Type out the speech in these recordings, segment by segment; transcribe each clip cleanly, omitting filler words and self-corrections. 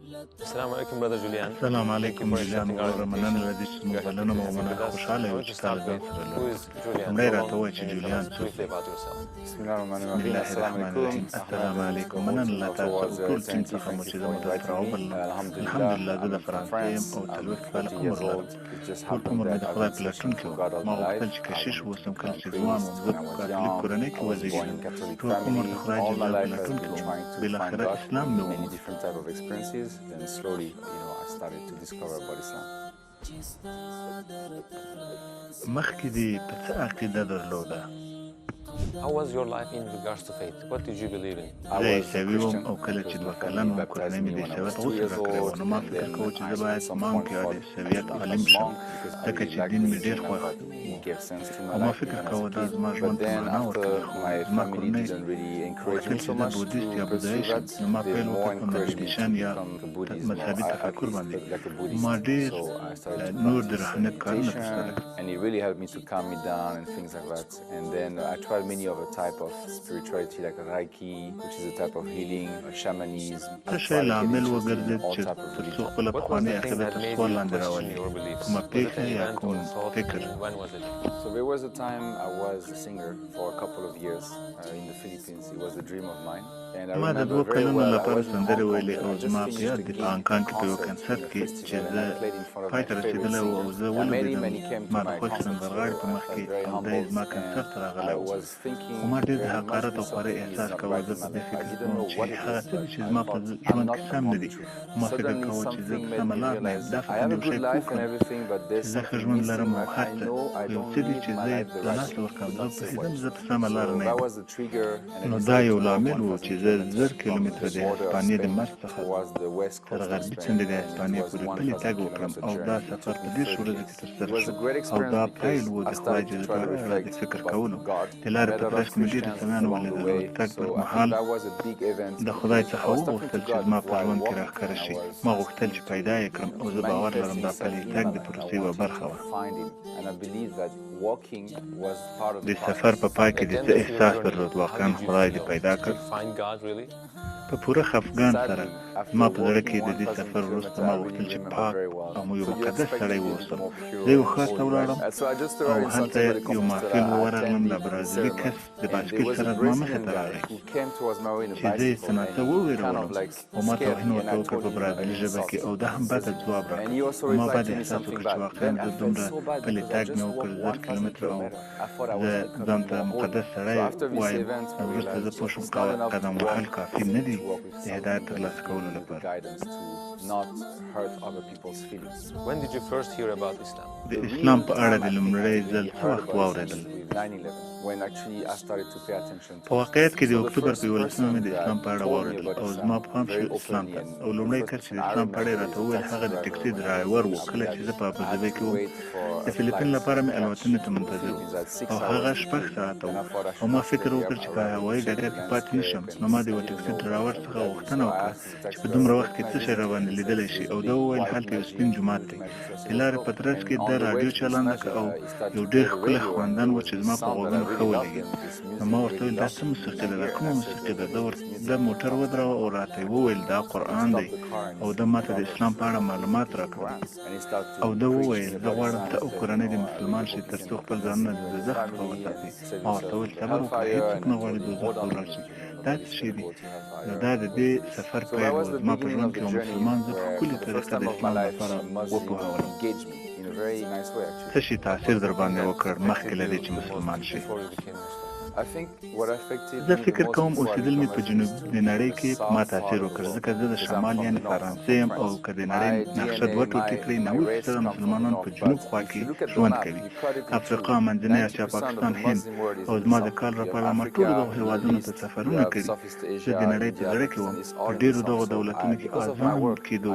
السلام عليكم brother Julian. السلام Thank you عليكم for جوليان accepting our ورمنان invitation. الذي We are happy مبلنا to have you ومن with us. خوشحالة I want to start وتستعلم with who is Julian مراي Tolon راتوي and tell جوليان us briefly about yourself. بسم الله الرحمن بسم الرحيم. الله السلام الرحمن الرحيم عليكم. السلام عليكم من الله تاسو ټول ټیم څخه مو چې زه مدد راوبل الحمدلله زه د فرانسې یم او څلوېښت کاله عمر لرم ټول عمر مې د خدای په لټون کې وم ما غوښتل چې کشیش واوسم کله چې ځوان وم زه په کاتولیک کورنۍ کې وزیږېدم ټول عمر د خدای جل جلاله په لټون کې وم بالاخره اسلام مې وموند مخکې دې په څه عقیده درلوده؟ How was your life in regards to faith? What did you believe in? زه عیسوي وم او کله چې 2 کلن وم کورنۍ مې د عیسویت غسل راکړی و نو ما فکر کوه چې زه باید مونک یا د عیسویت عالم شم ځکه چې دین مې ډېر خوښ و او ما فکر کوه دا زما ژوند ته معنا ورکوي خو زما کورنۍ غوښتل چې زه بودیست یا بودایي شم نو ما پیل وکړ په مدیټیشن یا مذهبي تفکر باندې ما ډېر نور د روحانیت کارونه ترسره tried many of a type of spirituality like Reiki, which is a type of healing, or shamanism. څه لامل وګرځید چې تر څو خپل پخواني عقیده ته سوال لاندې راولي کومه پیښه یا کوم فکر؟ So there was a time I was a singer for a couple of years in the Philippines. It was a dream of mine. ما د 2 کلونو لپاره سندرې ویلې او زما په یاد دي په هانګ کې په یو کنسرت کې چې زه پای ته رسېدلی وم او زه ولوبېدم ما د خوښ سندرغاړي په مخ کې او دی زما کنسرت ته راغلی و خو ما ډېر د حقارت او خوارۍ احساس کوه زه په دې فکر کې وم چې هغه څه دي چې زما په ژوند کې سم نه دي ما فکر کوه چې زه په سمه لار نه یم دا فکر مې یو شی وکړم چې زه ښه ژوند لرم او هر څه یو څه دي چې زه یې د لاسه ورکړم زه پوهېدم زه په سمه لار نه یم نو دا یو لامل و چې زه 1000 کیلومتره د هسپانیې د مرز څخه تر غربي څنډې د هسپانیې پورې پلي تګ وکړم او دا سفر په 10 ورځو کې ترسره شو او دا پیل و د خدای جل جلاله د فکر کولو د لارې په ترڅ کې مې ډېر انسانان ولیدل او د تګ پر مهال د خدای څخه وغوښتل چې زما په ژوند کې راښکاره شي ما غوښتل چې پیدا یې کړم او زه باور لرم دا پلي تګ د پروسې یوه برخه وه د سفر په پای کې د څه احساس درلود واقعا خدای دې پیدا کړ په پوره خفګان سره ما په زړه کې د دې سفر وروسته ما غوښتل چې پاک او یو مقدس سړی واوسم زه یو ښار ته ولاړم او هلته یو محفل ورغلم د برازیلي کس د بایسکل سره زما مخې ته راغی چې زه یې څه ناڅه وویرولم او ما توهین ورته وکړ په برازیلي ژبه کې او دا هم بده ځواب راکړ ما باید احساس وکړ چې واقعا زه دومره پلي تګ مې وکړ 1000 کیلومتره او زه ځان ته مقدس سړی وایم وروسته زه پوه شوم قدم وهل کافي نه دي د هدایت ترلاسه کولو لپاره When did you first hear about Islam? د اسلام په اړه د لومړی ځل څه وخت واورېدل؟ په واقعیت کې د اکتوبر په 11مه مې د اسلام په اړه واورېدل او زما پام شو اسلام ته او لومړی کس چې د اسلام په اړه یې راته وویل هغه د ټکسي ډرایور و کله چې زه په ابوظبي کې وم د فلیپین لپاره مې الوتنې ته منتظر وم او هغه 6 ساعته و او ما فکر وکړ چې په هوایي ډګر کې پاتې نه شم نو ما د یوه ټکسي ډرایور څخه غوښتنه وکړه چې په دومره وخت کې څه شی راباندې لیدلی شي او دا وویل هلته یو سپین جومات دی د لارې په ترڅ کې د راډیو چالانه کړه او یو ډېر ښکلی خواندن و چې زما په غوږونو ښه ولګېد نو ما ورته وویل دا څه موسیقي ده دا کومه موسیقي ده د موټر ودراوه او راته یې وویل دا قرآن دی او ده ماته د اسلام په اړه معلومات راکړل او ده وویل زه غواړم ته او کورنۍ د مسلمان شي تر څو خپل ځانونه د دوزخ څخه وساتي ما ورته وویل صبر وکړه هېڅوک نه غواړي دوزخ ته ولاړ شي دا څه شی دي نو دا د دې سفر پیل و زما په ژوند کې یو مسلمان زه په ښکلې طریقه د اسلام لپاره وپوهولم څه شي تاثیر در باندې وکړ مخکې له دې چې مسلمان شي زه فکر کوم اوسېدل مې په جنوبي نړۍ کې ما تاثیر وکړ ځکه زه د شمال یعنې فرانسې یم او که د نړۍ نقشه 2 ټوټې کړئ 90% مسلمانان په جنوب خوا کې ژوند کوي افریقا منځنۍ اسیا پاکستان هند او زما د کال لپاره ما ټولو دغو هېوادونو ته سفرونه کړي زه د نړۍ په زړه کې وم په ډېرو دغو دولتونو کې اذان کېدو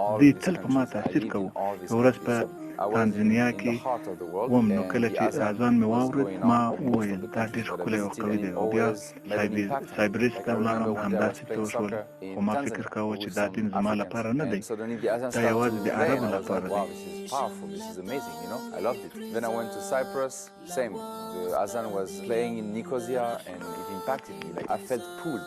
او دوی تل په ما تاثیر کوو یوه ورځ په تانزانیا کې وم نو کله چې اذان مې واورېد ما وویل دا ډېر ښکلی او قوي دی او بیا سایبریس ته ولاړم همداسې ته وشول خو ما فکر کاوه چې دا دین زما لپاره نه دی دا یوازې د عربو لپاره دی The Azan was playing in Nicosia and it impacted me. Like I felt pulled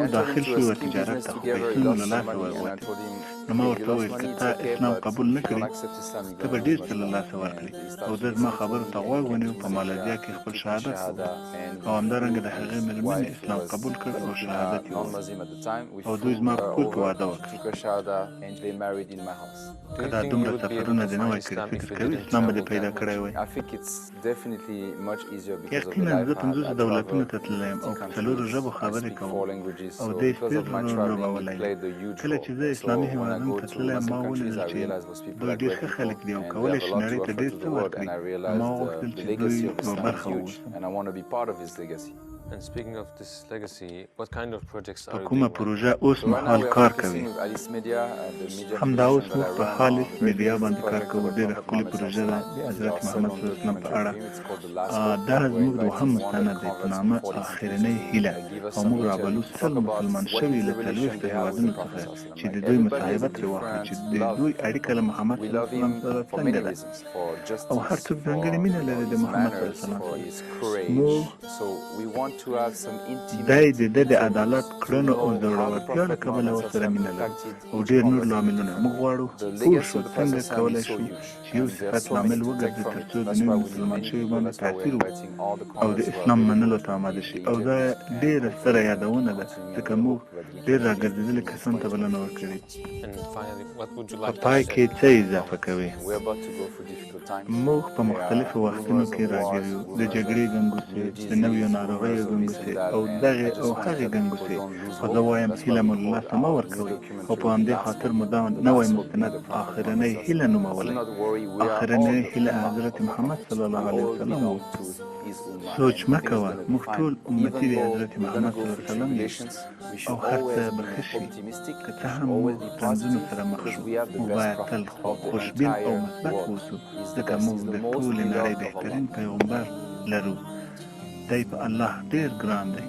او entered داخل into a شو ski تجارت business تاخو together. He پیسو lost له some لاسه money, and I ورغوتي told him, نو ما "Okay, you ورته lost وویل money, که it's تا okay, اسلام but قبول if you نکړي don't accept Islam, you're ته به gonna ډیر lose څه much له money." لاسه ورکړي And he او started د زما listening to خبرو me, ته and غوږ he came ونیو to په Malaysia, مالزیا کې he خپل took his شهادت shahada, وغوښت and او همدارنګه د his هغې مېرمنې wife, who اسلام was قبول کړ او Filipina, شهادت یې وویل non-Muslim at the time, we او flew دوی زما په کور کې over, واده she وکړ took her shahada, and they married in my house. Do که you دا think you دومره would be able سفرونه to دې نه find وای کړي Islam فکر if you کوي didn't اسلام به دې travel پیدا that کړی much? وای I think it's definitely much easier because of the یقینا life زه I had. 50 I دولتونو traveled ته تللی یم او 50 په څلورو countries. ژبو I خبرې speak کوم 4 languages, او so دې because of my شپږ traveling, لوبولی it played a huge کله role. چې زه So اسلامي when I هېوادونو go ته to تللی یم ما Muslim countries, ولیدل I چې realize those people دوی are ډېر great ښه people, خلک دي او and they کولی have a شي lot نړۍ to ته offer ډېر to څه the world, ورکړي and I نو ما realized وغوښتل the چې دوی legacy of یوه Islam is برخه huge, واوسم and I want to be part of his legacy. And speaking of this legacy, what kind of projects are په you کومه doing now? پروژه اوس So right now مهال we are کار focusing کوي with Alice Media, the media همدا اوس foundation that موږ I په run خالص on very میډیا beautiful باندې کار project کوو of ډېره Prophet ښکلې Muhammad پروژه ده sallallahu د alaihi حضرت wasallam. محمد صلی الله علیه وسلم په اړه It's called the Last Hope. دا We're زموږ inviting دوهم 100 مستند دی په converts نامه from 40 آخرنۍ countries هیله to give us او some موږ intel, رابلو talk سل about مسلمان what شوي is له the relation 40 they have with هېوادونو the Prophet څخه sallallahu چې alaihi د wasallam. دوی Everybody has a مصاحبه ترې واخلو چې different د love دوی for اړیکه له محمد we صلی الله love علیه وسلم him سره for څنګه many ده reasons, for او هر justice, څوک for ځانګړې مینه لري د his محمد صلی الله manners, علیه وسلم for سره his courage. موږ So we want to have some دای intimate د ده د interviews عدالت to کړنو او know how the زړورتیا له Prophet کبله Muhammad ورسره مینه لرو impacted او each ډېر نور convert لاملونه موږ differently. غواړو The پوه legacy شو of the څنګه Prophet کولی is so شو huge, چې یو and there are صفت so many لامل to take وګرځي from تر it. څو د That's نوي why we need مسلمان many شوي people. باندې That's why we're تاثیر وکړي inviting all the او د converts who are اسلام منلو available ته to آماده give شي the او دا interviews, ډېره and ستره hopefully یادونه ده continuing ځکه with the موږ hope that the ډېر interviews راګرځېدلي will کسانو ته inspire بلنه people. ورکړې And finally, what would you په like to پای say? کې څه اضافه کوي We're about to go through difficult times. موږ په There مختلفو are وختونو rumors کې of wars, راګیر یو د rumors جګړې of ګنګوسې new د disease, نویو ناروغیو rumors of this ګنګوسې and that, او and دغې I او just want هغې that people ګنګوسې don't lose خو hope. زه وایم That's why هیله we مو له call لاسه مه our new ورکوئ او documentary په همدې The Last خاطر Hope. مو دا The نوی Last Hope مستند is the Prophet آخرنۍ Muhammad هیله sallallahu alaihi wasallam. Do نومولی not worry, we are all آخرنۍ the هیله ummah حضرت of the محمد Prophet. صلی الله We علیه all وسلم belong و to his ummah, سوچ and مه things کوه gonna be موږ fine. ټول امتی Even د though حضرت we're gonna محمد go صلی الله through علیه وسلم یو tribulations, we او should هر څه always به be ښه شي optimistic. که We څه should هم موږ always be رنځونو positive سره مخ because شو we have the موږ best باید تل prophet of the خوشبین او entire مثبت world. اوسو He's the ځکه best. موږ He's د the most ټولې نړۍ beloved of بهترین Allah. پیغمبر لرو دی په الله ډېر ګران دی